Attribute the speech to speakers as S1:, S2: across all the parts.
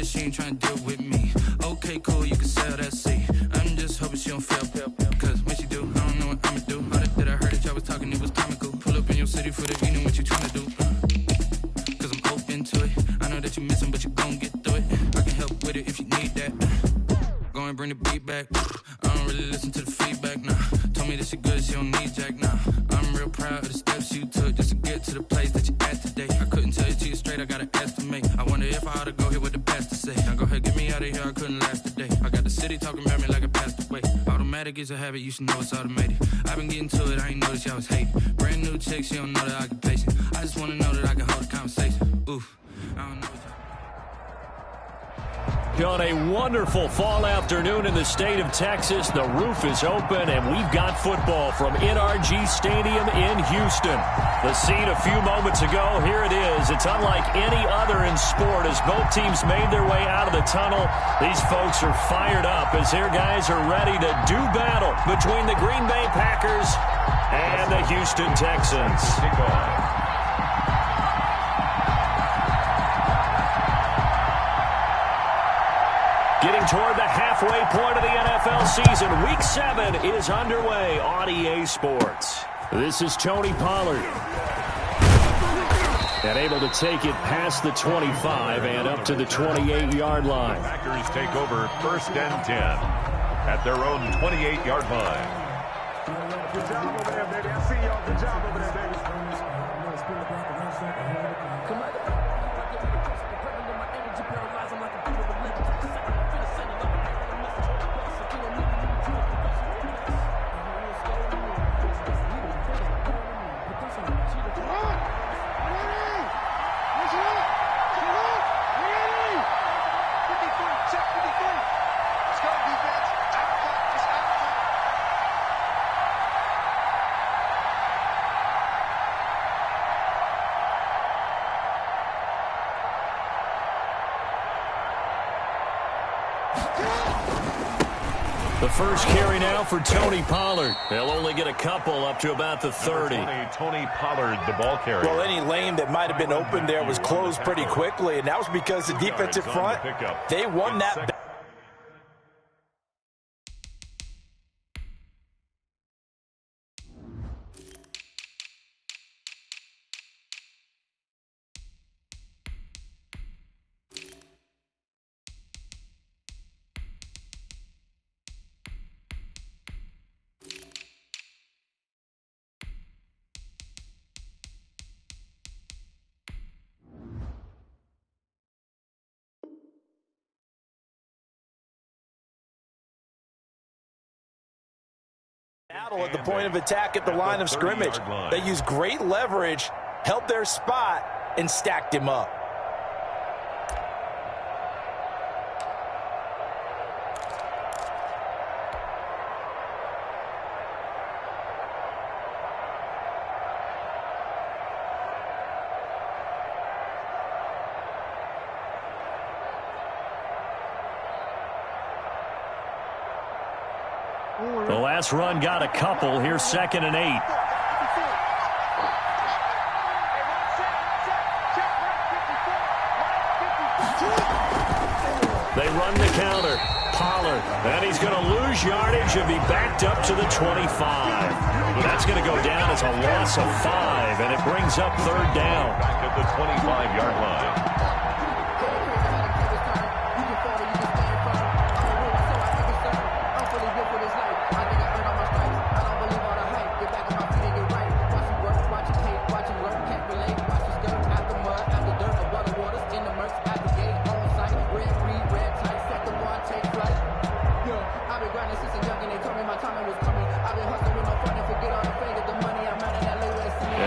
S1: she ain't trying to deal with me. Okay, cool, you can sell that seat. I'm just hoping she don't fail. Cause when she do, I don't know what I'ma do. All that I heard that y'all was talking, it was comical. Pull up in your city for the evening, what you trying to do? Cause I'm open to it. I know that you missing, but you gon' get through it. I can help with it if you need that. Go and bring the beat back. I don't really listen to the feedback, nah. Told me that she good, she don't need jack, nah. I'm real proud of the steps you took just to get to the place that you at today. I couldn't tell you to you straight, I gotta estimate. I wonder if I ought to go here with the best to say. Now go ahead, get me out of here, I couldn't last a day. I got the city talking about me like I passed away. Automatic is a habit, you should know it's automated. I've been getting to it, I ain't noticed y'all was hating. Brand new chick, she don't know the occupation. I just wanna know that I can hold a conversation. Oof, I don't know.
S2: On a wonderful fall afternoon in the state of Texas, the roof is open, and we've got football from NRG Stadium in Houston. The scene a few moments ago, here it is. It's unlike any other in sport as both teams made their way out of the tunnel. These folks are fired up as their guys are ready to do battle between the Green Bay Packers and the Houston Texans. Getting toward the halfway point of the NFL season, Week 7 is underway on EA Sports. This is Tony Pollard. And able to take it past the 25 and up to the 28-yard line.
S3: Packers take over 1st and 10 at their own 28-yard line.
S4: Good job over there, baby. I see y'all. Good job over there, baby.
S2: The first carry now for Tony Pollard. They'll only get a couple up to about the 30.
S3: Tony Pollard, the ball carrier.
S5: Well, any lane that might have been open there was closed pretty quickly, and that was because the defensive front, they won that. Battle at the point of attack at the line of scrimmage. They used great leverage, held their spot, and stacked him up.
S2: The last run got a couple. Here's 2nd and 8. They run the counter. Pollard. And he's going to lose yardage and be backed up to the 25. That's going to go down as a loss of 5, and it brings up 3rd down.
S3: Back at the 25-yard line.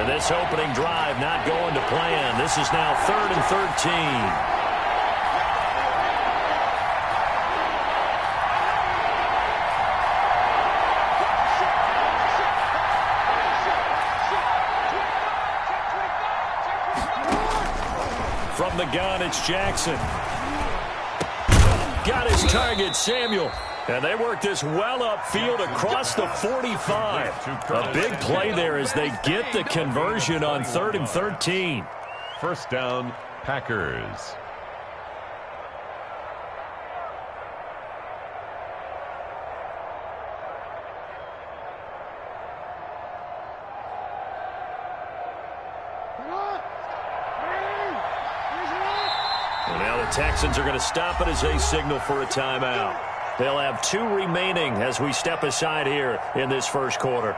S2: This opening drive not going to plan. This is now 3rd and 13. From the gun, it's Jackson. Got his target, Samuel. And they work this well upfield across the 45. A big play there as they get the conversion on 3rd and 13.
S3: 1st down, Packers.
S2: And now the Texans are going to stop it as they signal for a timeout. They'll have 2 remaining as we step aside here in this first quarter.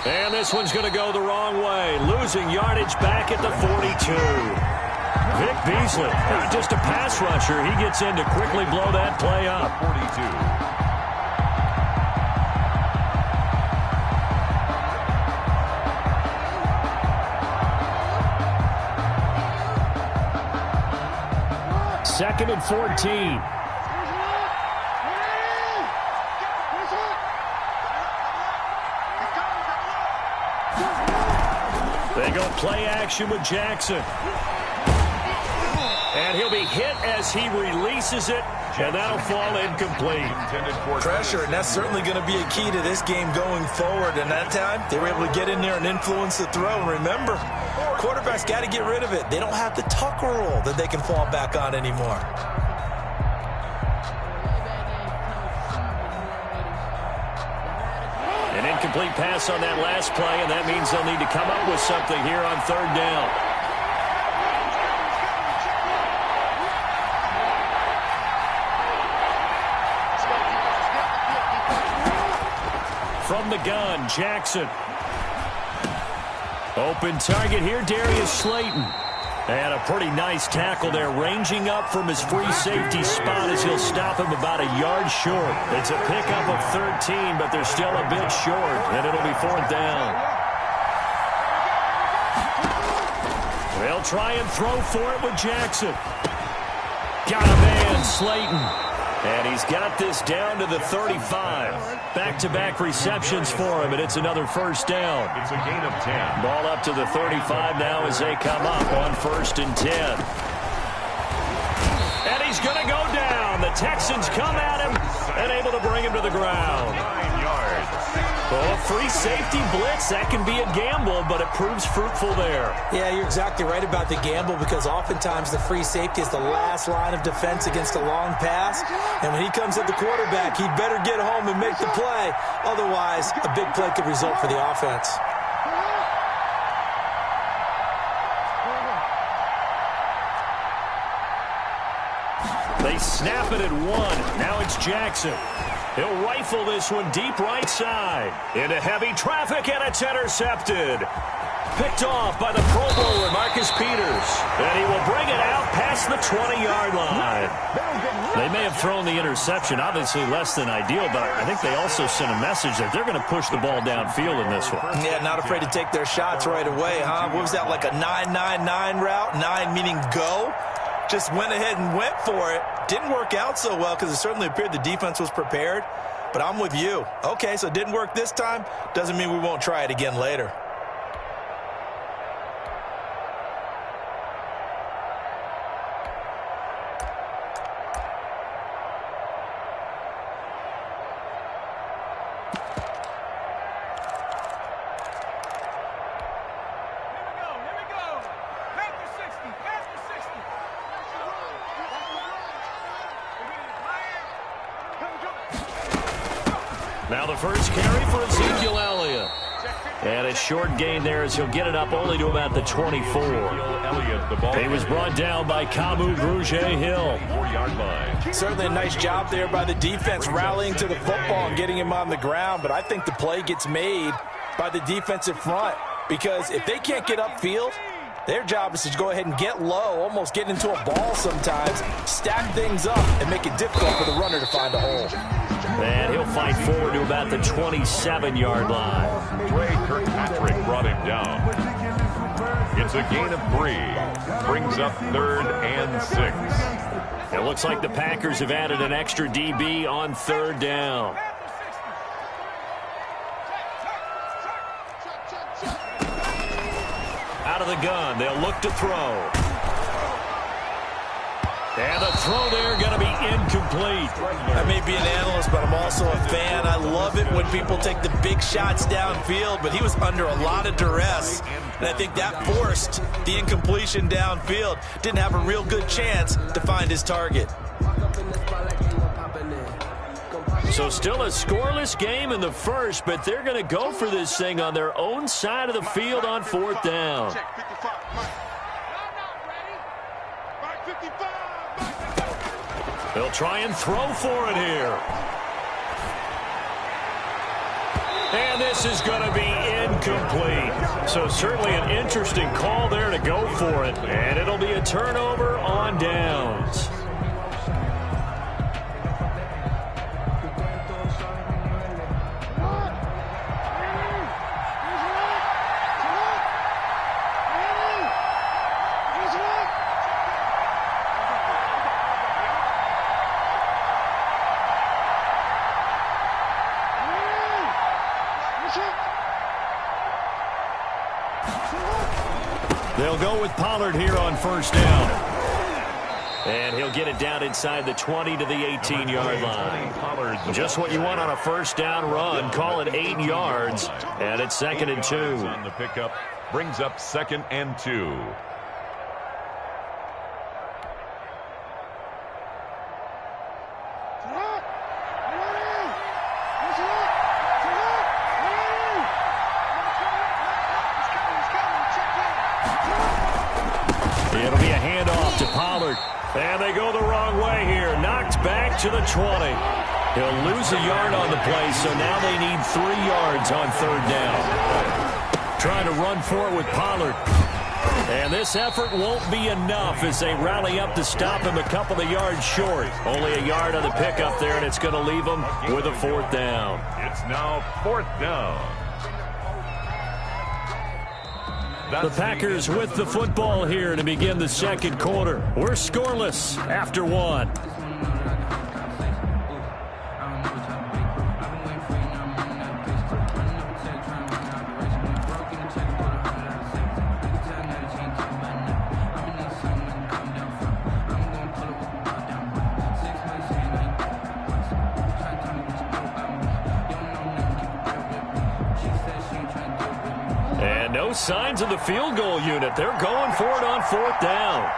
S2: And this one's going to go the wrong way, losing yardage back at the 42. Vic Beasley, not just a pass rusher, he gets in to quickly blow that play up.
S3: 42.
S2: Second and 14. They go play action with Jackson. And he'll be hit as he releases it, and that'll fall incomplete.
S5: Pressure, and that's certainly going to be a key to this game going forward. And that time, they were able to get in there and influence the throw. And remember, quarterbacks got to get rid of it. They don't have the tuck rule that they can fall back on anymore.
S2: An incomplete pass on that last play, and that means they'll need to come up with something here on third down. From the gun, Jackson. Open target here, Darius Slayton. And a pretty nice tackle there, ranging up from his free safety spot as he'll stop him about a yard short. It's a pickup of 13, but they're still a bit short, and it'll be fourth down. They'll try and throw for it with Jackson. Got a man, Slayton. And he's got this down to the 35. Back-to-back receptions for him, and it's another first down.
S3: It's a gain of 10.
S2: Ball up to the 35 now as they come up on 1st and 10. And he's going to go down. The Texans come at him and able to bring him to the ground.
S3: 9 yards.
S2: Well, a free safety blitz, that can be a gamble, but it proves fruitful there.
S5: Yeah, you're exactly right about the gamble, because oftentimes the free safety is the last line of defense against a long pass. And when he comes at the quarterback, he'd better get home and make the play. Otherwise, a big play could result for the offense.
S2: They snap it at 1. Now it's Jackson. He'll rifle this one deep right side. Into heavy traffic, and it's intercepted. Picked off by the Pro Bowler, Marcus Peters. And he will bring it out past the 20-yard line. They may have thrown the interception, obviously less than ideal, but I think they also sent a message that they're going to push the ball downfield in this one.
S5: Yeah, not afraid to take their shots right away, huh? What was that, like a 9-9-9 route? 9 meaning go? Just went ahead and went for it. Didn't work out so well because it certainly appeared the defense was prepared. But I'm with you. Okay, so it didn't work this time. Doesn't mean we won't try it again later.
S2: Now the first carry for Ezekiel Elliott. And a short gain there as he'll get it up only to about the 24. He was brought down by Kamu Grugier-Hill.
S3: 4-yard line.
S5: Certainly a nice job there by the defense rallying to the football and getting him on the ground. But I think the play gets made by the defensive front, because if they can't get upfield, their job is to go ahead and get low, almost get into a ball sometimes, stack things up, and make it difficult for the runner to find a hole.
S2: And he'll fight forward to about the 27-yard line.
S3: Trey Kirkpatrick brought him down. It's a gain of 3. Brings up 3rd and 6.
S2: It looks like the Packers have added an extra DB on third down. Out of the gun, they'll look to throw. And the throw there going to be incomplete.
S5: I may be an analyst, but I'm also a fan. I love it when people take the big shots downfield, but he was under a lot of duress, and I think that forced the incompletion downfield. Didn't have a real good chance to find his target.
S2: So still a scoreless game in the first, but they're going to go for this thing on their own side of the field on fourth down. They'll try and throw for it here. And this is going to be incomplete. So certainly an interesting call there to go for it. And it'll be a turnover on downs. They'll go with Pollard here on first down. And he'll get it down inside the 20 to the 18-yard line. Just what you want on a first down run. Call it 8 yards. And it's 2nd and 2.
S3: On the pickup brings up 2nd and 2.
S2: It'll be a handoff to Pollard. And they go the wrong way here. Knocked back to the 20. He'll lose a yard on the play, so now they need 3 yards on third down. Trying to run for it with Pollard. And this effort won't be enough as they rally up to stop him a couple of yards short. Only a yard on the pickup there, and it's going to leave them with a fourth down.
S3: It's now 4th down.
S2: The Packers with the football here to begin the second quarter. We're scoreless after 1. And no signs of the field goal unit. They're going for it on fourth down.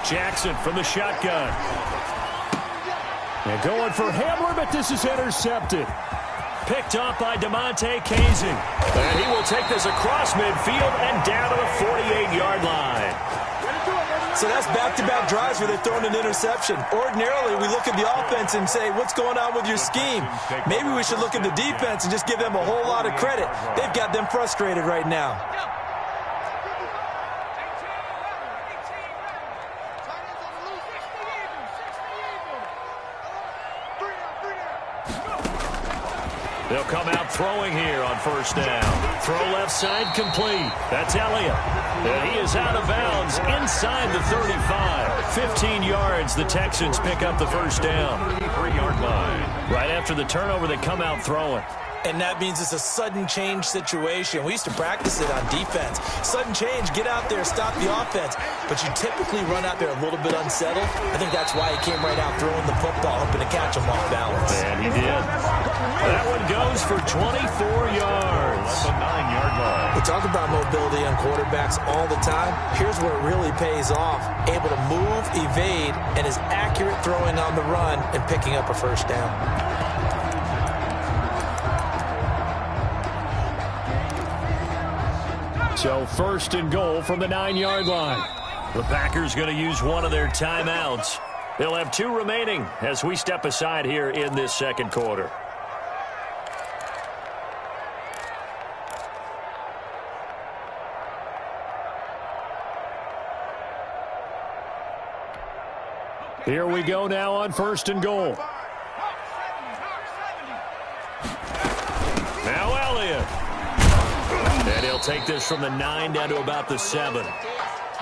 S2: Jackson from the shotgun. And going for Hamler, but this is intercepted. Picked up by DeMonte Casey. And he will take this across midfield and down to the 48-yard line.
S5: So that's back-to-back drives where they're throwing an interception. Ordinarily, we look at the offense and say, what's going on with your scheme? Maybe we should look at the defense and just give them a whole lot of credit. They've got them frustrated right now.
S2: They'll come out throwing here on first down. Throw left side complete. That's Elliott. And he is out of bounds inside the 35. 15 yards, the Texans pick up the first down.
S3: 3-yard line.
S2: Right after the turnover, they come out throwing.
S5: And that means it's a sudden change situation. We used to practice it on defense. Sudden change, get out there, stop the offense. But you typically run out there a little bit unsettled. I think that's why he came right out throwing the football, hoping to catch him off balance.
S2: And he did. That one goes for 24 yards.
S3: That's a 9-yard line.
S5: We talk about mobility on quarterbacks all the time. Here's where it really pays off. Able to move, evade, and is accurate throwing on the run and picking up a first down.
S2: So first and goal from the 9-yard line. The Packers going to use one of their timeouts. They'll have 2 remaining as we step aside here in this second quarter. Here we go now on first and goal. take this from the 9 down to about the 7.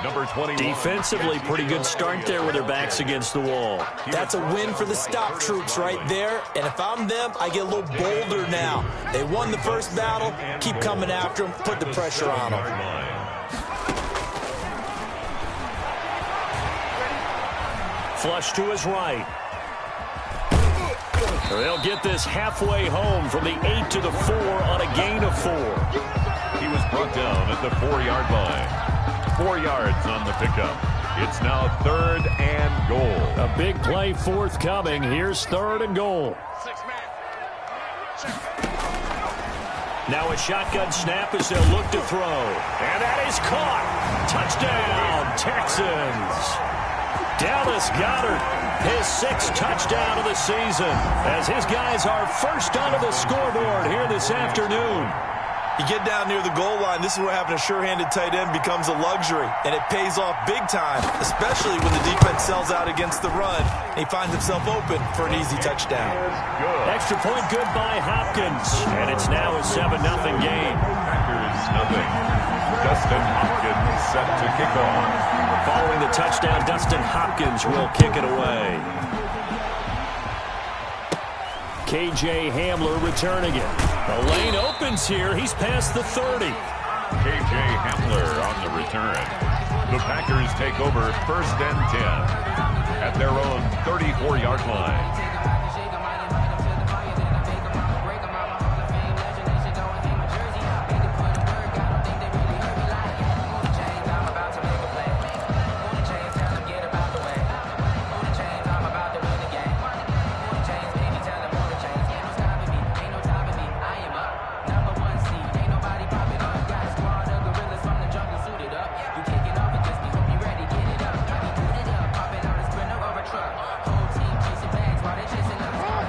S3: Number 21.
S2: Defensively, pretty good start there with their backs against the wall.
S5: That's a win for the stop troops right there. And if I'm them, I get a little bolder now. They won the first battle. Keep coming after them. Put the pressure on them.
S2: Flush to his right. They'll get this halfway home from the 8 to the 4 on a gain of 4.
S3: He was brought down at the 4-yard line. 4 yards on the pickup. It's now 3rd and goal.
S2: A big play forthcoming. Here's 3rd and goal. Now a shotgun snap as they'll look to throw. And that is caught. Touchdown, Texans. Dallas Goedert, his 6th touchdown of the season, as his guys are first onto the scoreboard here this afternoon.
S5: You get down near the goal line, this is where having a sure-handed tight end becomes a luxury, and it pays off big time, especially when the defense sells out against the run. He finds himself open for an easy touchdown.
S2: Extra point good by Hopkins, and it's now a 7-0 game.
S3: Packers nothing. Dustin Hopkins set to kick off.
S2: Following the touchdown, Dustin Hopkins will kick it away. K.J. Hamler returning it. The lane opens here. He's past the 30.
S3: K.J. Hamler on the return. The Packers take over 1st and 10 at their own 34-yard line.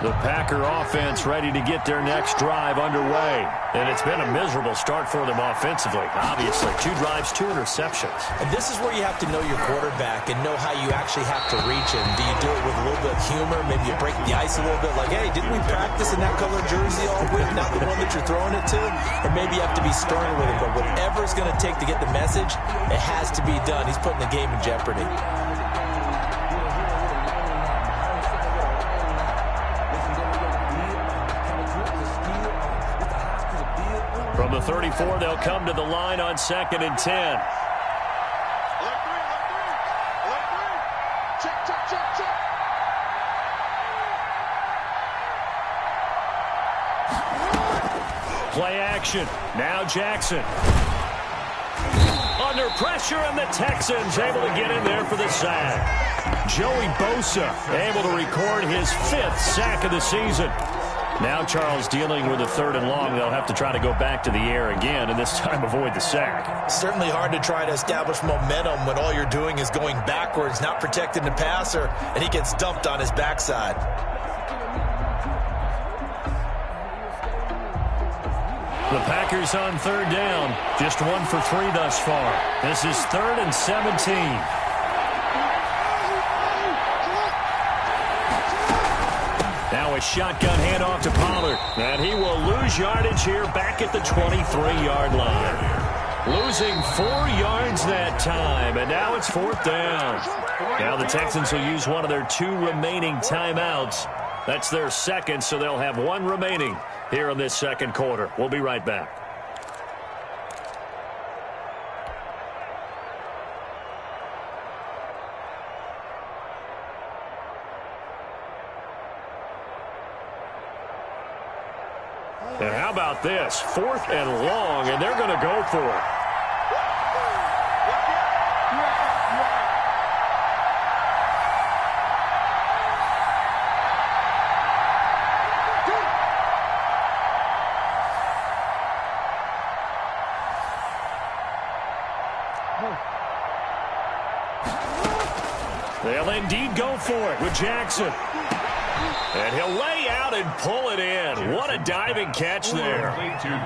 S2: The Packer offense ready to get their next drive underway. And it's been a miserable start for them offensively. Obviously, 2 drives, 2 interceptions.
S5: And this is where you have to know your quarterback and know how you actually have to reach him. Do you do it with a little bit of humor? Maybe you break the ice a little bit like, hey, didn't we practice in that color jersey all week? Not the one that you're throwing it to? Or maybe you have to be stern with him. But whatever it's going to take to get the message, it has to be done. He's putting the game in jeopardy.
S2: From the 34, they'll come to the line on 2nd and 10. Play action. Now Jackson. Under pressure, and the Texans able to get in there for the sack. Joey Bosa able to record his 5th sack of the season. Now Charles dealing with a 3rd and long. They'll have to try to go back to the air again, and this time avoid the sack.
S5: Certainly hard to try to establish momentum when all you're doing is going backwards, not protecting the passer, and he gets dumped on his backside.
S2: The Packers on 3rd down. Just 1 for 3 thus far. This is 3rd and 17. Now a shotgun handoff to Pollard. And he will lose yardage here back at the 23-yard line. Losing 4 yards that time, and now it's 4th down. Now the Texans will use one of their 2 remaining timeouts. That's their 2nd, so they'll have 1 remaining here in this 2nd quarter. We'll be right back. And how about this? 4th and long, and they're going to go for it. They'll indeed go for it with Jackson. And he'll lay out and pull it in. What a diving catch there.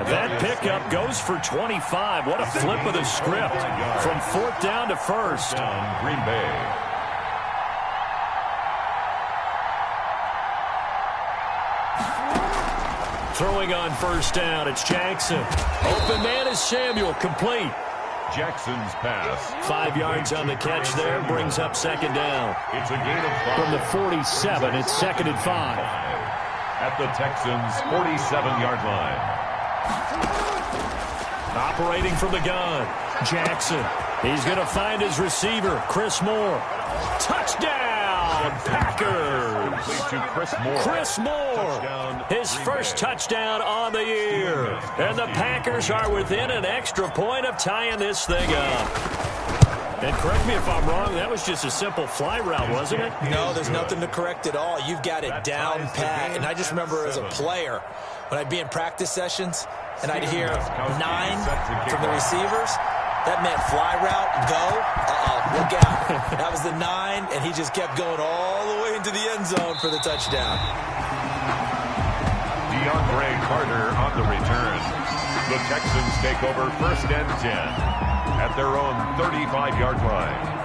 S2: That pickup goes for 25. What a flip of the script from 4th down to 1st.
S3: Green Bay.
S2: Throwing on first down, it's Jackson. Open man is Samuel, complete.
S3: Jackson's pass.
S2: 5 yards on the catch there, brings up second down.
S3: It's a gain of 5.
S2: From the 47, it's 2nd and 5.
S3: At the Texans' 47-yard line.
S2: Operating from the gun, Jackson. He's going to find his receiver, Chris Moore. Touchdown, Packers!
S3: To Chris Moore.
S2: Chris Moore, his first touchdown on the year. And the Packers are within an extra point of tying this thing up. And correct me if I'm wrong, that was just a simple fly route, wasn't it?
S5: No, there's nothing to correct at all. You've got it down pat. And I just remember as a player, when I'd be in practice sessions, and I'd hear 9 from the receivers, that meant fly route, go, look out. That was the 9, and he just kept going all the way into the end zone for the touchdown.
S3: DeAndre Carter on the return. The Texans take over 1st and 10 at their own 35-yard line.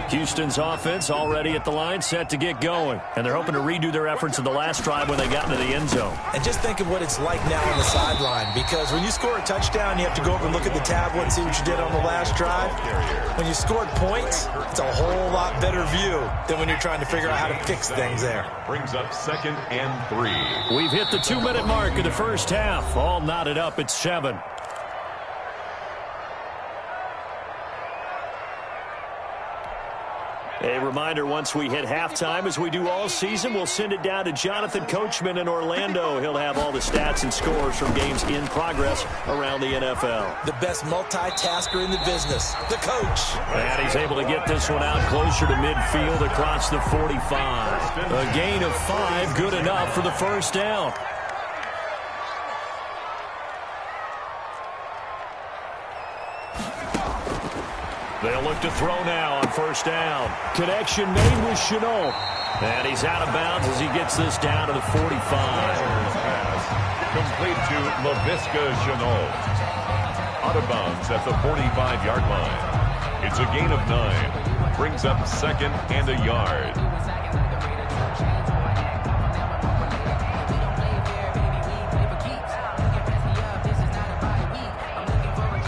S2: Houston's offense already at the line, set to get going. And they're hoping to redo their efforts in the last drive when they got into the end zone.
S5: And just think of what it's like now on the sideline, because when you score a touchdown, you have to go over and look at the tablet and see what you did on the last drive. When you scored points, it's a whole lot better view than when you're trying to figure out how to fix things there.
S3: Brings up 2nd and 3.
S2: We've hit the 2-minute mark of the first half. All knotted up at 7. A reminder, once we hit halftime, as we do all season, we'll send it down to Jonathan Coachman in Orlando. He'll have all the stats and scores from games in progress around the NFL.
S5: The best multitasker in the business, the coach.
S2: And he's able to get this one out closer to midfield across the 45. A gain of 5, good enough for the first down. They'll look to throw now on first down. Connection made with Chenault. And he's out of bounds as he gets this down to the 45.
S3: Pass complete to LaVisca Chenault. Out of bounds at the 45-yard line. It's a gain of 9. Brings up 2nd and a yard.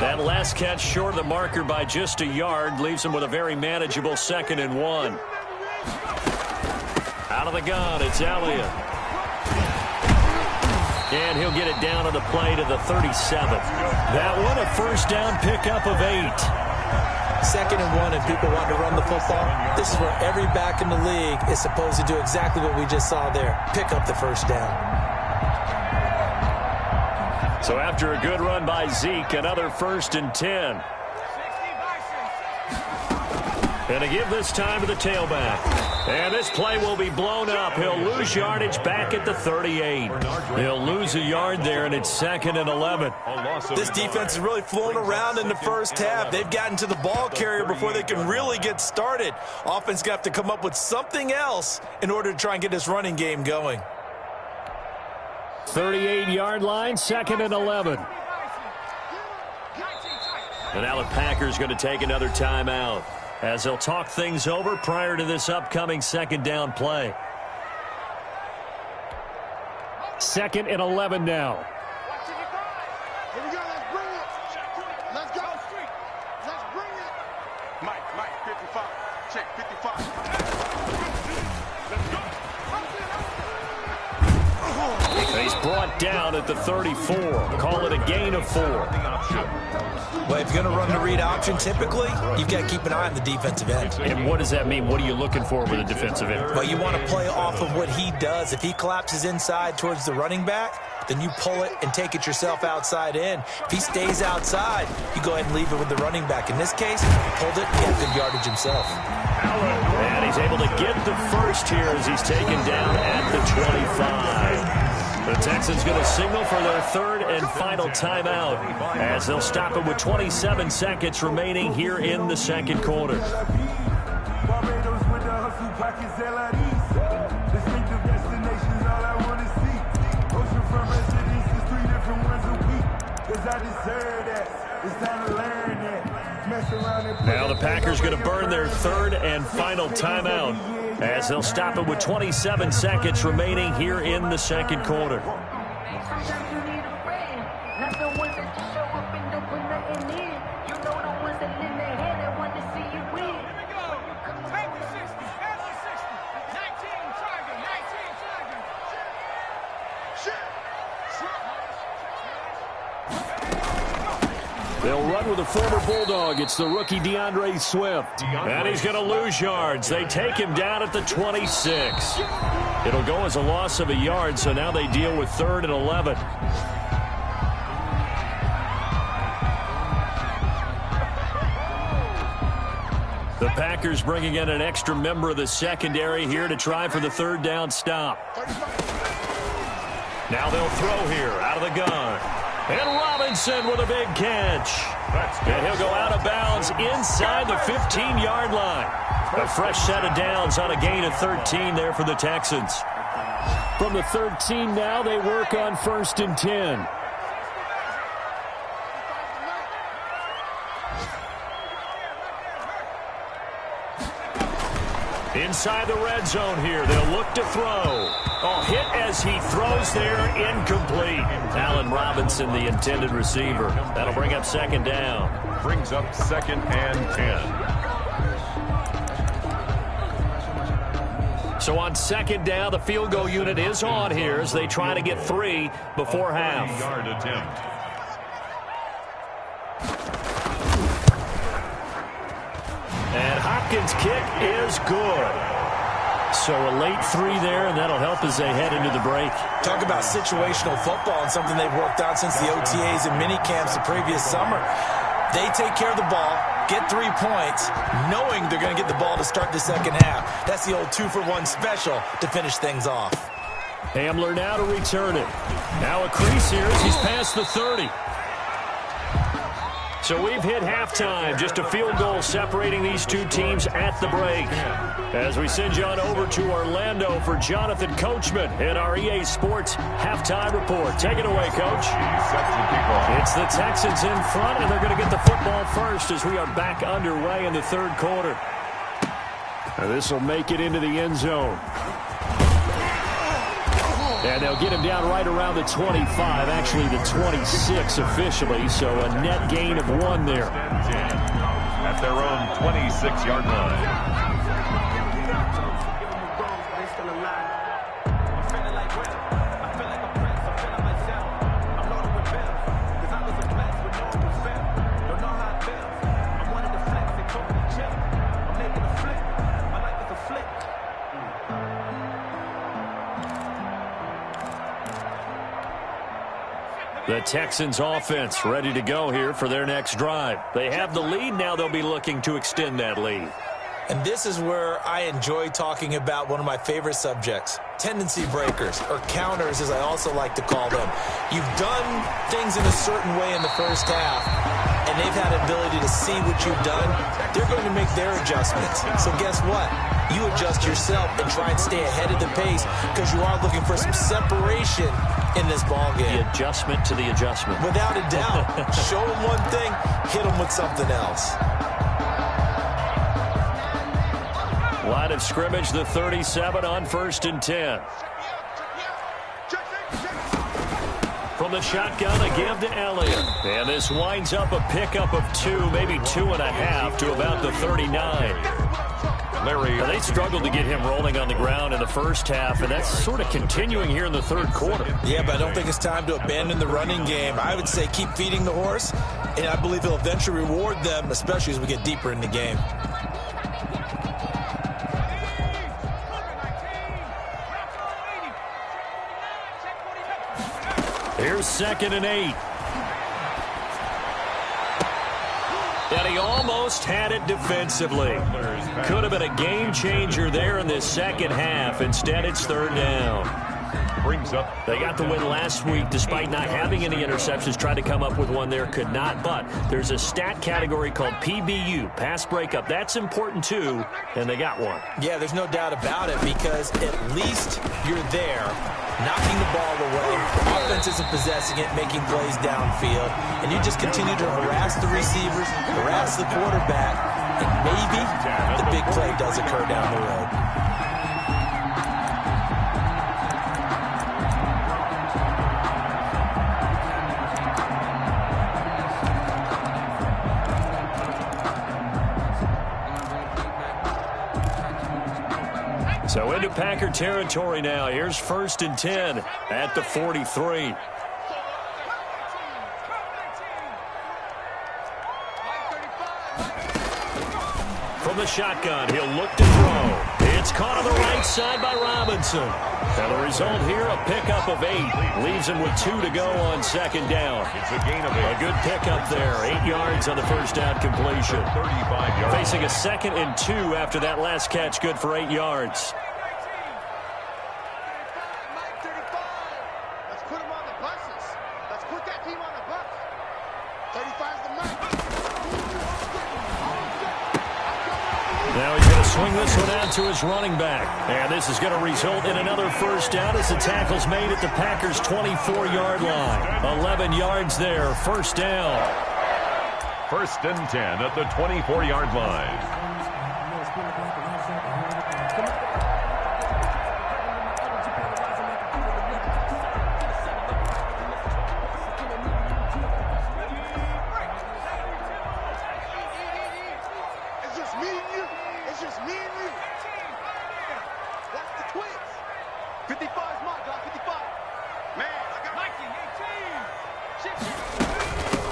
S2: That last catch short of the marker by just a yard leaves him with a very manageable 2nd and 1. Out of the gun, it's Elliott. And he'll get it down on the play to the 37. That one a first down pickup of 8.
S5: 2nd and 1 and people want to run the football. This is where every back in the league is supposed to do exactly what we just saw there. Pick up the first down.
S2: So after a good run by Zeke, another 1st and 10. And to give this time to the tailback. And this play will be blown up. He'll lose yardage back at the 38. He'll lose a yard there, and it's 2nd and 11.
S5: This defense is really flown around in the first half. They've gotten to the ball carrier before they can really get started. Offense got to come up with something else in order to try and get this running game going.
S2: 38-yard line, 2nd and 11. And now the Packers going to take another timeout as they'll talk things over prior to this upcoming 2nd down play. 2nd and 11 now.
S4: Here we go, let's bring it. Let's go. Let's bring it. Mike, 55. Check, 55.
S2: He's brought down at the 34. Call it a gain of 4.
S5: Well, if you're going to run the read option, typically, you've got to keep an eye on the defensive end.
S2: And what does that mean? What are you looking for with a defensive end?
S5: Well, you want to play off of what he does. If he collapses inside towards the running back, then you pull it and take it yourself outside in. If he stays outside, you go ahead and leave it with the running back. In this case, he pulled it, he had good yardage himself.
S2: And he's able to get the first here as he's taken down at the 25. The Texans going to signal for their 3rd and final timeout as they'll stop it with 27 seconds remaining here in the 2nd quarter.
S4: Barbados with the hustle pockets, LIDs. Distinctive destinations, all I want to see.
S2: Now the Packers going to burn their third and final timeout as they'll stop it with 27 seconds remaining here in the second quarter. They'll run with a former Bulldog. It's the rookie DeAndre Swift. And he's going to lose yards. They take him down at the 26. It'll go as a loss of a yard, so now they deal with 3rd and 11. The Packers bringing in an extra member of the secondary here to try for the 3rd down stop. Now they'll throw here out of the gun. And Robinson with a big catch. And he'll go out of bounds inside the 15-yard line. A fresh set of downs on a gain of 13 there for the Texans. From the 13 now, they work on 1st and 10. Inside the red zone here. They'll look to throw. Oh, hit as he throws there, incomplete. Allen Robinson, the intended receiver. That'll bring up 2nd down.
S3: Brings up 2nd and 10.
S2: So on 2nd down, the field goal unit is on here as they try to get 3 before half.
S3: 30-yard attempt.
S2: And Hopkins' kick is good. So a late 3 there, and that'll help as they head into the break.
S5: Talk about situational football and something they've worked out since the OTAs and mini camps the previous summer. They take care of the ball, get 3 points, knowing they're going to get the ball to start the second half. That's the old 2-for-1 special to finish things off.
S2: Hamler now to return it. Now a crease here as he's past the 30. So we've hit halftime. Just a field goal separating these two teams at the break. As we send you on over to Orlando for Jonathan Coachman in our EA Sports Halftime Report. Take it away, Coach. It's the Texans in front, and they're going to get the football first as we are back underway in the 3rd quarter. This will make it into the end zone. And they'll get him down right around the 25, actually the 26 officially, so a net gain of 1 there.
S3: At their own 26-yard line.
S2: The Texans offense ready to go here for their next drive. They have the lead. Now they'll be looking to extend that lead.
S5: And this is where I enjoy talking about one of my favorite subjects, tendency breakers, or counters as I also like to call them. You've done things in a certain way in the first half, and they've had an ability to see what you've done. They're going to make their adjustments. So guess what? You adjust yourself and try and stay ahead of the pace because you are looking for some separation in this ball game.
S2: The adjustment to the adjustment.
S5: Without a doubt. Show them one thing, hit them with something else.
S2: Line of scrimmage, the 37 on 1st and 10. From the shotgun, a give to Elliott. And this winds up a pickup of 2, maybe 2.5 to about the 39. Now, they struggled to get him rolling on the ground in the first half, and that's sort of continuing here in the 3rd quarter.
S5: Yeah, but I don't think it's time to abandon the running game. I would say keep feeding the horse, and I believe he'll eventually reward them, especially as we get deeper in the game.
S2: Here's 2nd and 8. And he almost had it defensively. Could have been a game changer there in this second half. Instead, it's 3rd down.
S3: brings up...
S2: They got the win last week despite not having any interceptions. Tried to come up with one there, could not. But there's a stat category called PBU, pass breakup. That's important too, and they got one.
S5: Yeah, there's no doubt about it, because at least you're there, knocking the ball away. Offense isn't possessing it, making plays downfield. And you just continue to harass the receivers, harass the quarterback, and maybe the big play does occur down the road.
S2: So into Packer territory now. Here's 1st and 10 at the 43. From the shotgun, he'll look to throw. It's caught on the right side by Robinson. And the result here, a pickup of 8. Leaves him with 2 to go on 2nd down.
S3: It's a gain of 8.
S2: A good pickup there. 8 yards on the first down completion.
S3: 35 yards.
S2: Facing a 2nd and 2 after that last catch. Good for 8 yards.
S4: Let's put him on the buses. Let's put that team on the bus. 35's the mark.
S2: Now he's going to swing this one out to his running back. And this is going to result in another first down as the tackle's made at the Packers' 24-yard line. 11 yards there, 1st down.
S3: 1st and 10 at the 24-yard line.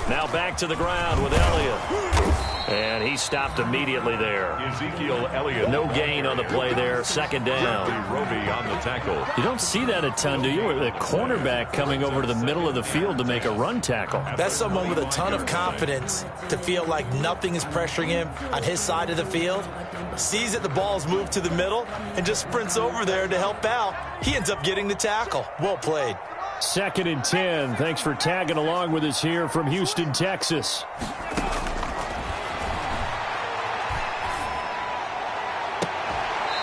S2: Now back to the ground with Elliott. And he stopped immediately there.
S3: Ezekiel Elliott.
S2: No gain on the play there. 2nd down.
S3: Roby on the tackle.
S2: You don't see that a ton, do you? The cornerback coming over to the middle of the field to make a run tackle.
S5: That's someone with a ton of confidence to feel like nothing is pressuring him on his side of the field. Sees that the ball's moved to the middle and just sprints over there to help out. He ends up getting the tackle. Well played.
S2: 2nd and 10. Thanks for tagging along with us here from Houston, Texas.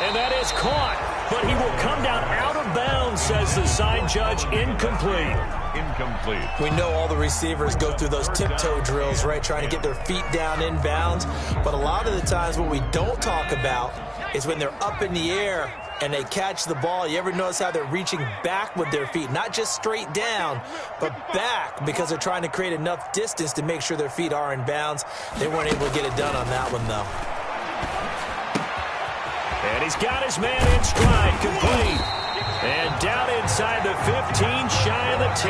S2: And that is caught, but he will come down out of bounds, says the side judge. Incomplete.
S3: Incomplete.
S5: We know all the receivers go through those tiptoe drills, right, trying to get their feet down in bounds. But a lot of the times what we don't talk about is when they're up in the air and they catch the ball. You ever notice how they're reaching back with their feet? Not just straight down, but back, because they're trying to create enough distance to make sure their feet are in bounds. They weren't able to get it done on that one, though.
S2: And he's got his man in stride, complete. And down inside the 15, shy of the 10.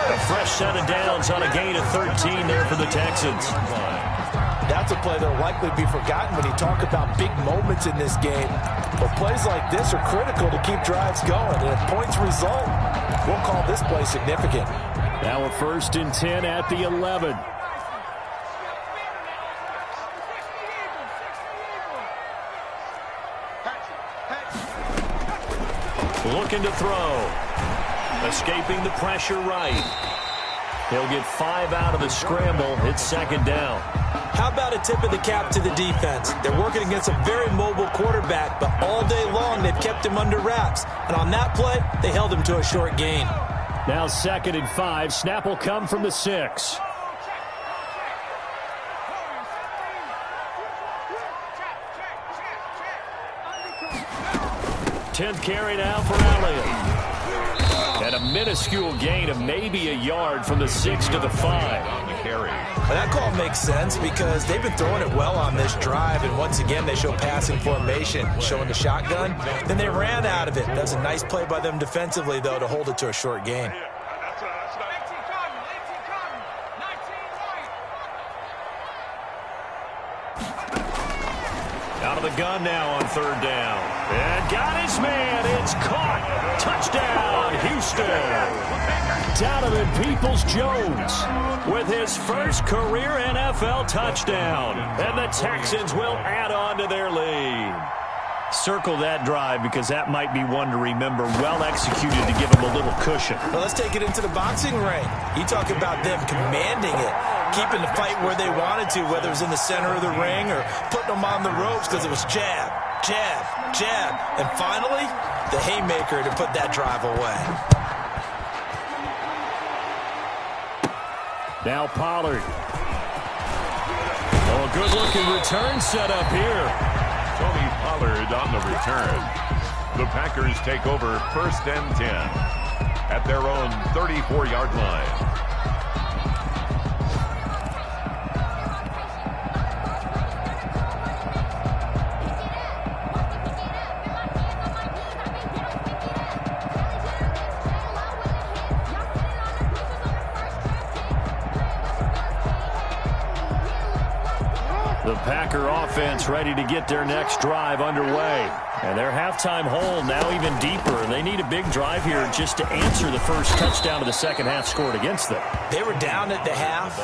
S2: A fresh set of downs on a gain of 13 there for the Texans.
S5: That's a play that will likely be forgotten when you talk about big moments in this game. But plays like this are critical to keep drives going. And if points result, we'll call this play significant.
S2: Now a 1st and 10 at the 11. Looking to throw. Escaping the pressure right. He'll get 5 out of the scramble. It's 2nd down.
S5: How about a tip of the cap to the defense? They're working against a very mobile quarterback, but all day long they've kept him under wraps. And on that play, they held him to a short gain.
S2: Now 2nd and 5. Snap will come from the 6. Tenth carry now for Elliott. And a minuscule gain of maybe a yard from the 6 to the 5.
S3: On the carry.
S5: That call makes sense because they've been throwing it well on this drive, and once again they show passing formation, showing the shotgun. Then they ran out of it. That was a nice play by them defensively, though, to hold it to a short gain.
S2: Out of the gun now on 3rd down. And got his man. It's caught. Touchdown, Houston. Donovan Peoples-Jones with his first career NFL touchdown. And the Texans will add on to their lead. Circle that drive because that might be one to remember. Well executed to give them a little cushion.
S5: Well, let's take it into the boxing ring. You talk about them commanding it, keeping the fight where they wanted to, whether it was in the center of the ring or putting them on the ropes because it was jab, jab, jab. And finally, the haymaker to put that drive away.
S2: Now Pollard. Oh, a good-looking return set up here.
S3: Tony Pollard on the return. The Packers take over 1st and 10 at their own 34-yard line.
S2: The Packer offense ready to get their next drive underway. And their halftime hole now even deeper. And they need a big drive here just to answer the first touchdown of the second half scored against them.
S5: They were down at the half.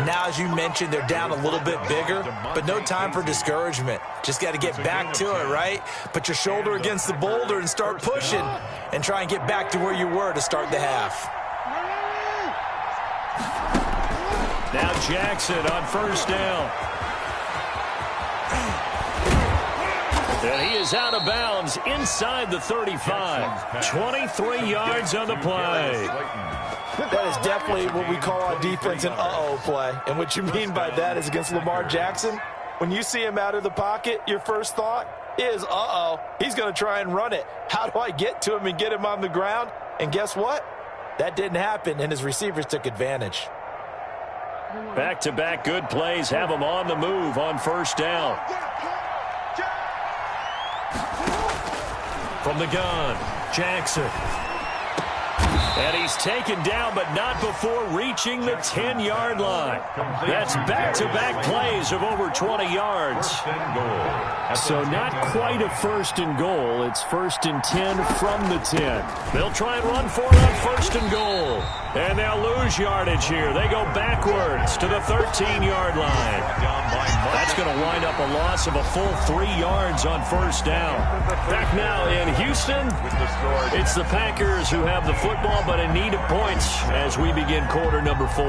S5: Now, as you mentioned, they're down a little bit bigger, but no time for discouragement. Just got to get back to it, right? Put your shoulder against the boulder and start pushing and try and get back to where you were to start the half.
S2: Now Jackson on first down. And he is out of bounds inside the 35. 23 yards on the play.
S5: That is definitely what we call on defense an uh-oh play. And what you mean by that is against Lamar Jackson, when you see him out of the pocket, your first thought is, uh-oh, he's going to try and run it. How do I get to him and get him on the ground? And guess what? That didn't happen, and his receivers took advantage.
S2: Back-to-back good plays have him on the move on first down. From the gun, Jackson. And he's taken down, but not before reaching the 10-yard line. That's back-to-back plays of over 20 yards. So not quite a first and goal. It's 1st and 10 from the 10. They'll try and run for it on 1st and goal. And they'll lose yardage here. They go backwards to the 13-yard line. That's going to wind up a loss of a full 3 yards on first down. Back now in Houston, it's the Packers who have the football, but in need of points as we begin quarter number 4.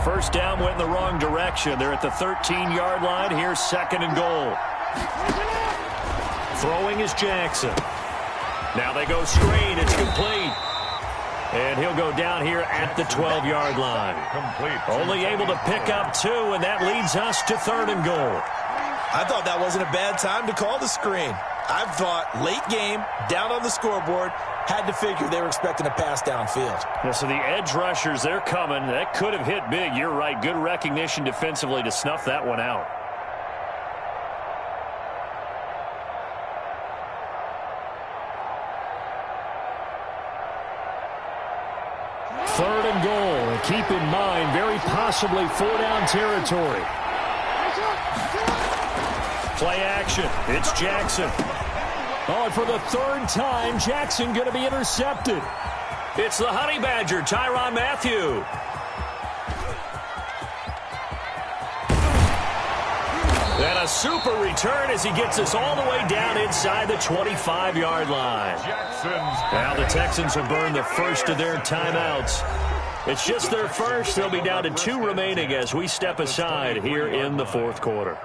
S2: First down went in the wrong direction. They're at the 13-yard line. Here's 2nd and goal. Throwing is Jackson. Now they go screen. It's complete. And he'll go down here at the 12-yard line. Only able to pick up 2, and that leads us to 3rd and goal.
S5: I thought that wasn't a bad time to call the screen. I've thought late game, down on the scoreboard, had to figure they were expecting a pass downfield.
S2: Yeah, so the edge rushers, they're coming. That could have hit big. You're right. Good recognition defensively to snuff that one out. Third and goal. And keep in mind, very possibly 4-down territory. Play action. It's Jackson. Oh, and for the 3rd time, Jackson going to be intercepted. It's the Honey Badger, Tyrann Mathieu. And a super return as he gets us all the way down inside the 25-yard line. Now the Texans will burn the first of their timeouts. It's just their first. They'll be down to 2 remaining as we step aside here in the 4th quarter.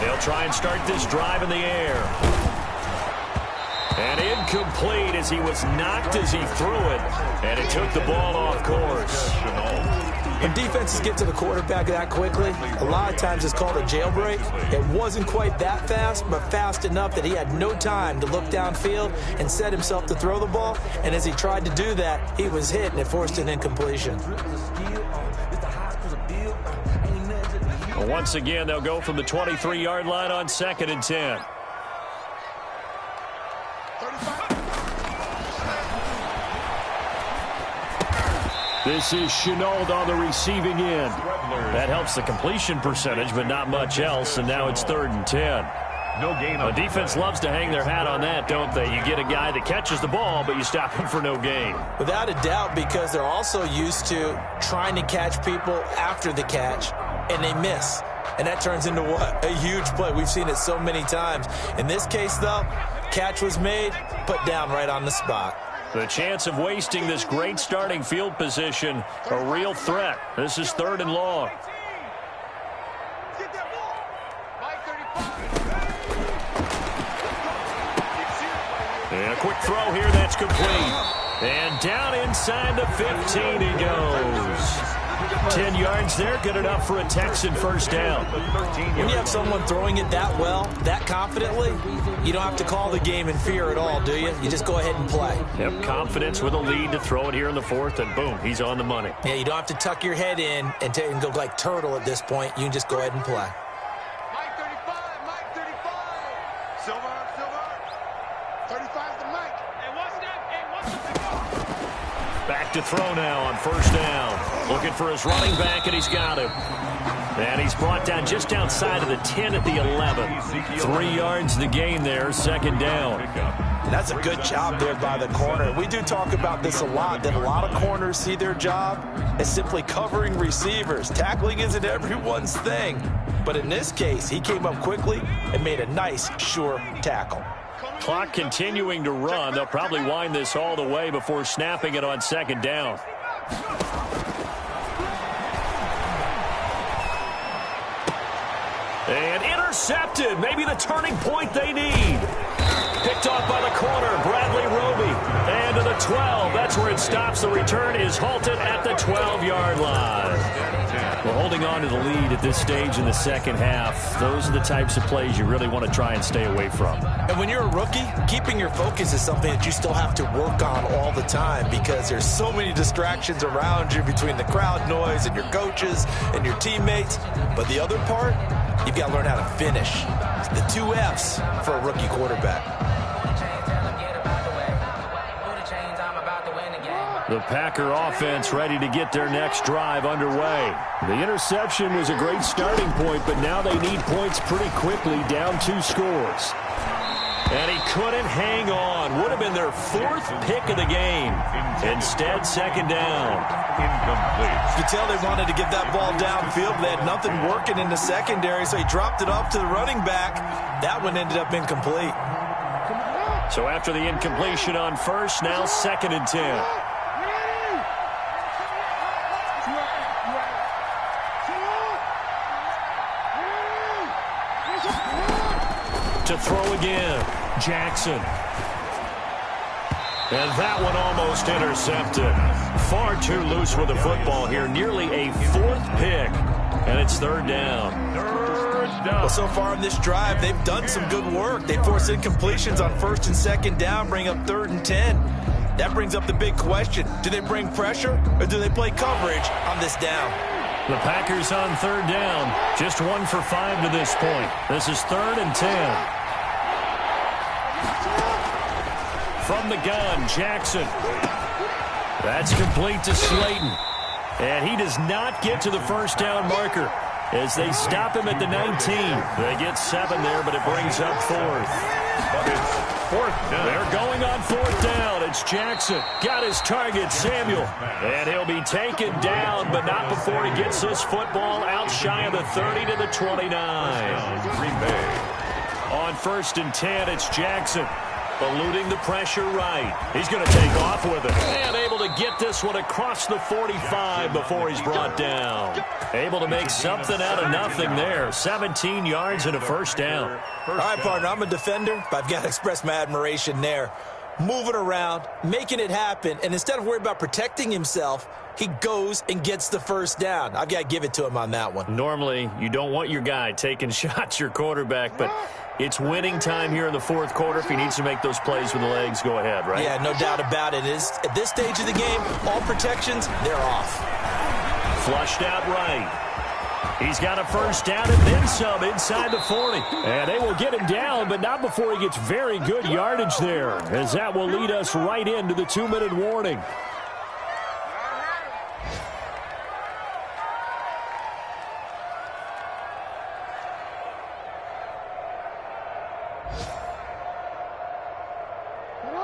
S2: They'll try and start this drive in the air. And incomplete as he was knocked as he threw it, and it took the ball off course.
S5: When defenses get to the quarterback that quickly, a lot of times it's called a jailbreak. It wasn't quite that fast, but fast enough that he had no time to look downfield and set himself to throw the ball. And as he tried to do that, he was hit, and it forced an incompletion.
S2: Once again, they'll go from the 23-yard line on 2nd and 10. This is Chenault on the receiving end. That helps the completion percentage, but not much else, and now it's 3rd and 10.
S3: No gain.
S2: The defense loves to hang their hat on that, don't they? You get a guy that catches the ball, but you stop him for no gain.
S5: Without a doubt, because they're also used to trying to catch people after the catch, and they miss. And that turns into what? A huge play. We've seen it so many times. In this case, though, catch was made, put down right on the spot.
S2: The chance of wasting this great starting field position, a real threat. This is 3rd and long. And a quick throw here that's complete. And down inside the 15 he goes. 10 yards there, good enough for a Texan first down.
S5: When you have someone throwing it that well, that confidently, you don't have to call the game in fear at all, do you? You just go ahead and play.
S2: Yep, confidence with a lead to throw it here in the 4th, and boom, he's on the money.
S5: Yeah, you don't have to tuck your head in and go like turtle at this point. You can just go ahead and play.
S4: Mike 35, Mike 35. Silver, Silver. 35's the Mike. Hey, what's that? Hey, what's the
S2: Back to throw now on first down. Looking for his running back, and he's got him. And he's brought down just outside of the 10 at the 11. 3 yards the gain there, 2nd down.
S5: That's a good job there by the corner. We do talk about this a lot, that a lot of corners see their job as simply covering receivers. Tackling isn't everyone's thing. But in this case, he came up quickly and made a nice, sure tackle.
S2: Clock continuing to run. They'll probably wind this all the way before snapping it on 2nd down. And intercepted. Maybe the turning point they need. Picked off by the corner, Bradley Roby. And to the 12. That's where it stops. The return is halted at the 12-yard line. We're holding on to the lead at this stage in the 2nd half. Those are the types of plays you really want to try and stay away from.
S5: And when you're a rookie, keeping your focus is something that you still have to work on all the time because there's so many distractions around you between the crowd noise and your coaches and your teammates. But the other part, you've got to learn how to finish. It's the 2 F's for a rookie quarterback.
S2: The Packer offense ready to get their next drive underway. The interception was a great starting point, but now they need points pretty quickly, down 2 scores. And he couldn't hang on. Would have been their 4th pick of the game. Instead, 2nd down.
S3: Incomplete.
S5: You could tell they wanted to get that ball downfield. They had nothing working in the secondary, so he dropped it off to the running back. That one ended up incomplete.
S2: So after the incompletion on first, now 2nd and 10. To throw again, Jackson. And that one almost intercepted. Far too loose with the football here. Nearly a 4th pick. And it's 3rd down.
S5: Well, so far in this drive, they've done some good work. They forced incompletions on 1st and 2nd down, bring up 3rd and 10. That brings up the big question. Do they bring pressure or do they play coverage on this down?
S2: The Packers on 3rd down. Just 1 for 5 to this point. This is 3rd and 10. From the gun, Jackson. That's complete to Slayton. And he does not get to the first down marker as they stop him at the 19. They get 7 there, but it brings up 4th.
S3: But it's 4th down.
S2: They're going on 4th down. It's Jackson. Got his target, Samuel. And he'll be taken down, but not before he gets this football out shy of the 30 to the 29.
S3: Green Bay.
S2: On 1st and 10, it's Jackson. Eluding the pressure right. He's going to take off with it. And able to get this one across the 45 before he's brought down. Able to make something out of nothing there. 17 yards and a first down.
S5: All right, partner, I'm a defender, but I've got to express my admiration there. Moving around, making it happen, and instead of worrying about protecting himself, he goes and gets the first down. I've got to give it to him on that one.
S2: Normally, you don't want your guy taking shots, your quarterback, but it's winning time here in the fourth quarter. If he needs to make those plays with the legs, go ahead, right?
S5: Yeah, no doubt about it. At this stage of the game, all protections, they're off.
S2: Flushed out right. He's got a first down and then some inside the 40. And they will get him down, but not before he gets very good yardage there, as that will lead us right into the 2-minute warning.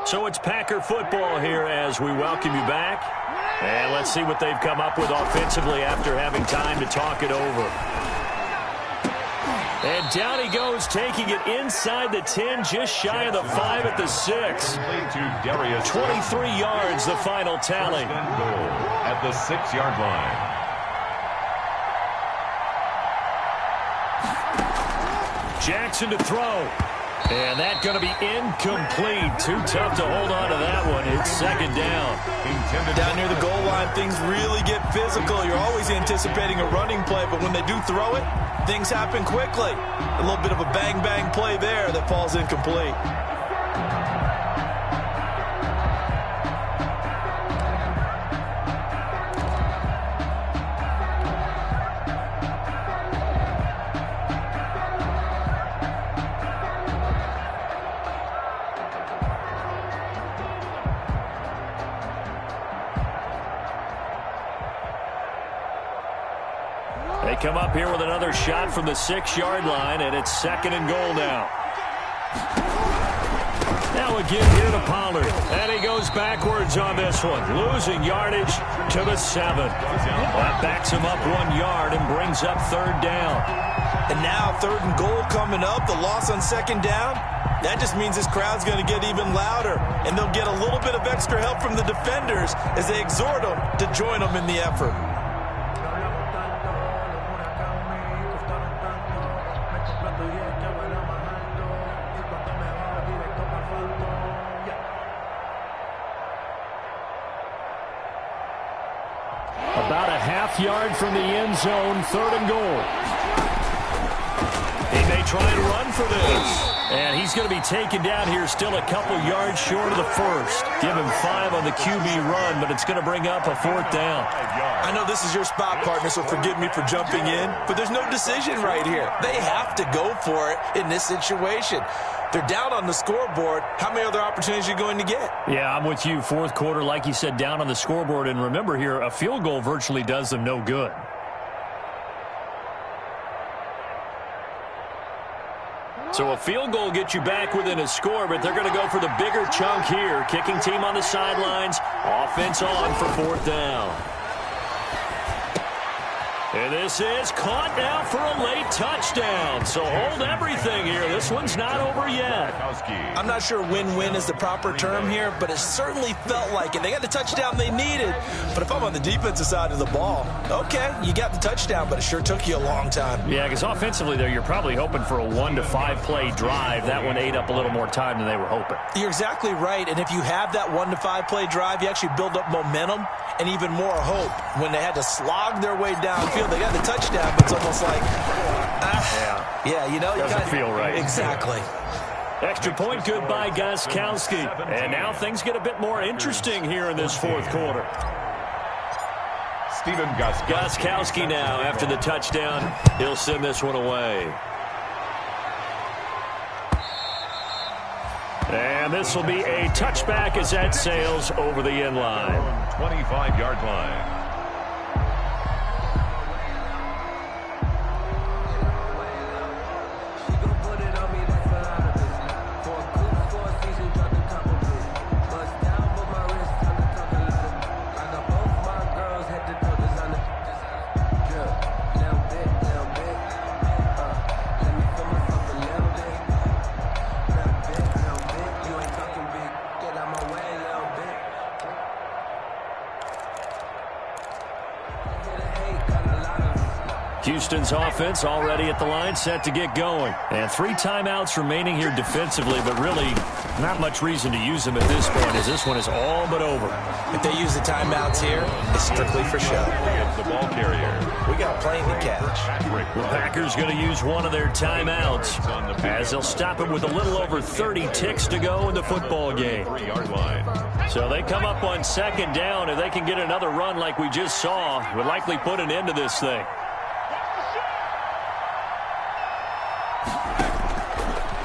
S2: So it's Packer football here as we welcome you back. And let's see what they've come up with offensively after having time to talk it over. And down he goes, taking it inside the 10, just shy of the 5 at the 6. 23 yards, the final tally.
S3: At the 6-yard line.
S2: Jackson to throw. And that's going to be incomplete. Too tough to hold on to that one. It's second down.
S5: Down near the goal line, things really get physical. You're always anticipating a running play, but when they do throw it, things happen quickly. A little bit of a bang-bang play there that falls incomplete.
S2: They come up here with another shot from the 6-yard line, and it's second and goal now. Now again here to Pollard, and he goes backwards on this one, losing yardage to the 7. That backs him up 1 yard and brings up third down.
S5: And now third and goal coming up, the loss on second down. That just means this crowd's going to get even louder, and they'll get a little bit of extra help from the defenders as they exhort them to join them in the effort.
S2: About a half yard from the end zone, third and goal. He may try and run for this. And he's going to be taken down here, still a couple yards short of the first. Give him 5 on the QB run, but it's going to bring up a fourth down.
S5: I know this is your spot, partner, so forgive me for jumping in, but there's no decision right here. They have to go for it in this situation. They're down on the scoreboard. How many other opportunities are you going to get?
S2: Yeah, I'm with you. Fourth quarter, like you said, down on the scoreboard. And remember here, a field goal virtually does them no good. So a field goal gets you back within a score, but they're going to go for the bigger chunk here. Kicking team on the sidelines. Offense on for fourth down. And this is caught now for a late touchdown. So hold everything here. This one's not over yet.
S5: I'm not sure win-win is the proper term here, but it certainly felt like it. They got the touchdown they needed. But if I'm on the defensive side of the ball, okay, you got the touchdown, but it sure took you a long time.
S2: Yeah, because offensively there, you're probably hoping for a 1 to 5 play drive. That one ate up a little more time than they were hoping.
S5: You're exactly right. And if you have that 1 to 5 play drive, you actually build up momentum and even more hope. When they had to slog their way downfield, they got the touchdown, but it's almost like, yeah, you know,
S2: doesn't feel right.
S5: Exactly.
S2: Extra point good by Gostkowski. And now things get a bit more interesting here in this fourth quarter.
S3: Stephen
S2: Gostkowski now after the touchdown. He'll send this one away. And this will be a touchback as that sails over the end line.
S3: 25-yard line.
S2: Houston's offense already at the line, set to get going. And 3 timeouts remaining here defensively, but really not much reason to use them at this point, as this one is all but over.
S5: If they use the timeouts here, it's strictly for show.
S3: It's the ball carrier.
S5: We got a plane to catch.
S2: The Packers going to use one of their timeouts, as they'll stop it with a little over 30 ticks to go in the football game.
S3: 3-yard line.
S2: So they come up on 2nd down. If they can get another run like we just saw, would likely put an end to this thing.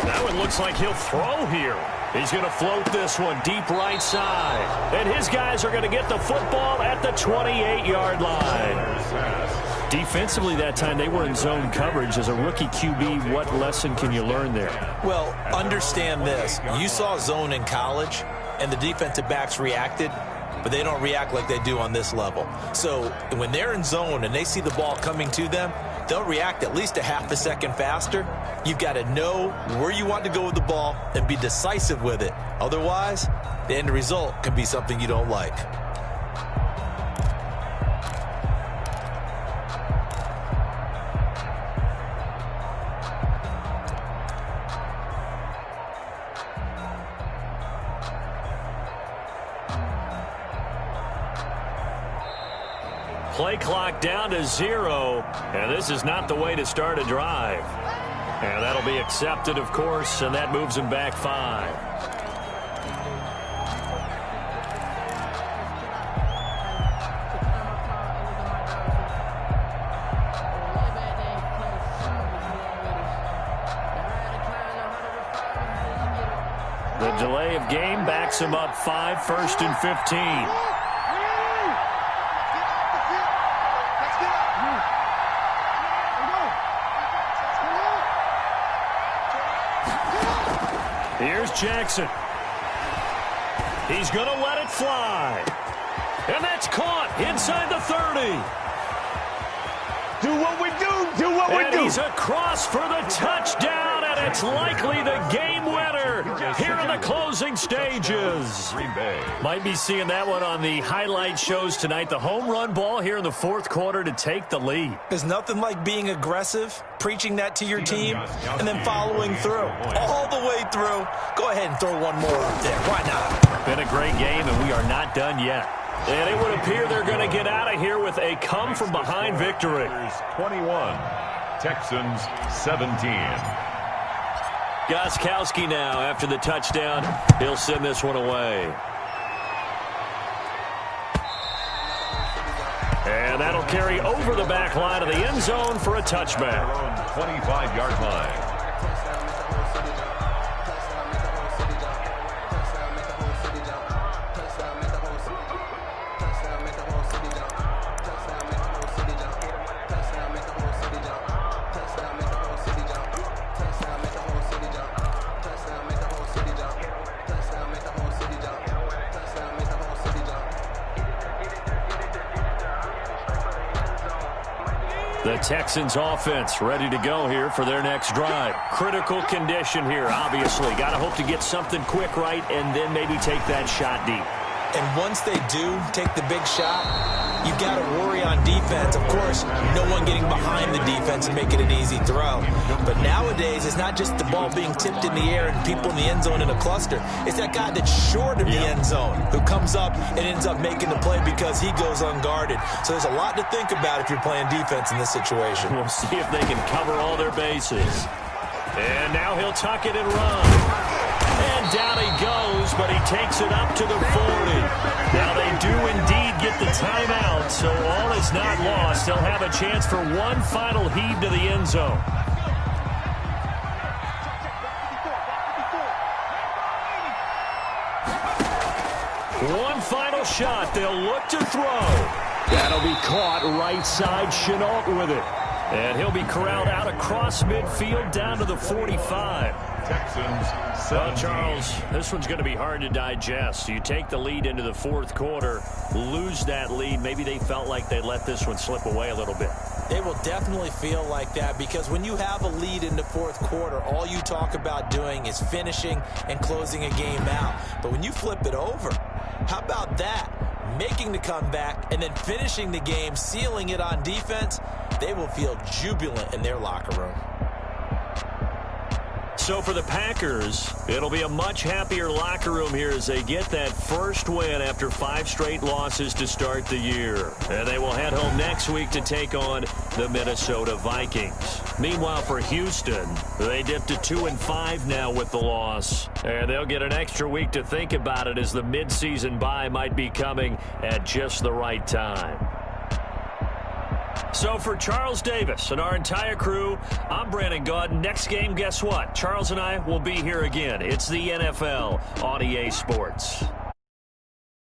S2: That one looks like he'll throw here. He's going to float this one deep right side. And his guys are going to get the football at the 28-yard line. Defensively that time, they were in zone coverage. As a rookie QB, what lesson can you learn there?
S5: Well, understand this. You saw zone in college, and the defensive backs reacted, but they don't react like they do on this level. So when they're in zone and they see the ball coming to them, they'll react at least a half a second faster. You've got to know where you want to go with the ball and be decisive with it. Otherwise, the end result can be something you don't like.
S2: Play clock down to 0, and this is not the way to start a drive. And that'll be accepted, of course, and that moves him back 5. The delay of game backs him up 5, 1st and 15. Here's Jackson. He's going to let it fly. And that's caught inside the 30.
S4: Do what we do. Do what we do.
S2: And he's across for the touchdown, and it's likely the game winner here in the closing stages.
S3: Green Bay.
S2: Might be seeing that one on the highlight shows tonight. The home run ball here in the 4th quarter to take the lead.
S5: There's nothing like being aggressive, preaching that to your team, and then following through. All the way through. Go ahead and throw one more up there. Why not?
S2: Been a great game, and we are not done yet. And it would appear they're going to get out of here with a come-from-behind victory.
S3: 21, Texans 17.
S2: Gostkowski now after the touchdown. He'll send this one away. And that'll carry over the back line of the end zone for a touchback.
S3: 25-yard line.
S2: The Texans offense ready to go here for their next drive. Critical condition here, obviously. Got to hope to get something quick right and then maybe take that shot deep.
S5: And once they do take the big shot, you've got to worry on defense. Of course, no one getting behind the defense and making an easy throw. But nowadays, it's not just the ball being tipped in the air and people in the end zone in a cluster. It's that guy that's short of the end zone who comes up and ends up making the play because he goes unguarded. So there's a lot to think about if you're playing defense in this situation.
S2: We'll see if they can cover all their bases. And now he'll tuck it and run. And down he goes, but he takes it up to the 40. Now they do indeed get the timeout, so all is not lost. They'll have a chance for one final heave to the end zone. One final shot. They'll look to throw. That'll be caught right side. Chenault with it. And he'll be corralled out across midfield down to the 45.
S3: Texans 17.
S2: Well, Charles, this one's going to be hard to digest. You take the lead into the 4th quarter, lose that lead. Maybe they felt like they let this one slip away a little bit.
S5: They will definitely feel like that because when you have a lead in the 4th quarter, all you talk about doing is finishing and closing a game out. But when you flip it over, how about that? making the comeback, and then finishing the game, sealing it on defense, they will feel jubilant in their locker room.
S2: So for the Packers, it'll be a much happier locker room here as they get that first win after 5 straight losses to start the year. And they will head home next week to take on the Minnesota Vikings. Meanwhile, for Houston, they dipped to 2-5 now with the loss. And they'll get an extra week to think about it as the midseason bye might be coming at just the right time. So for Charles Davis and our entire crew, I'm Brandon Gaudin. Next game, guess what? Charles and I will be here again. It's the NFL on EA Sports.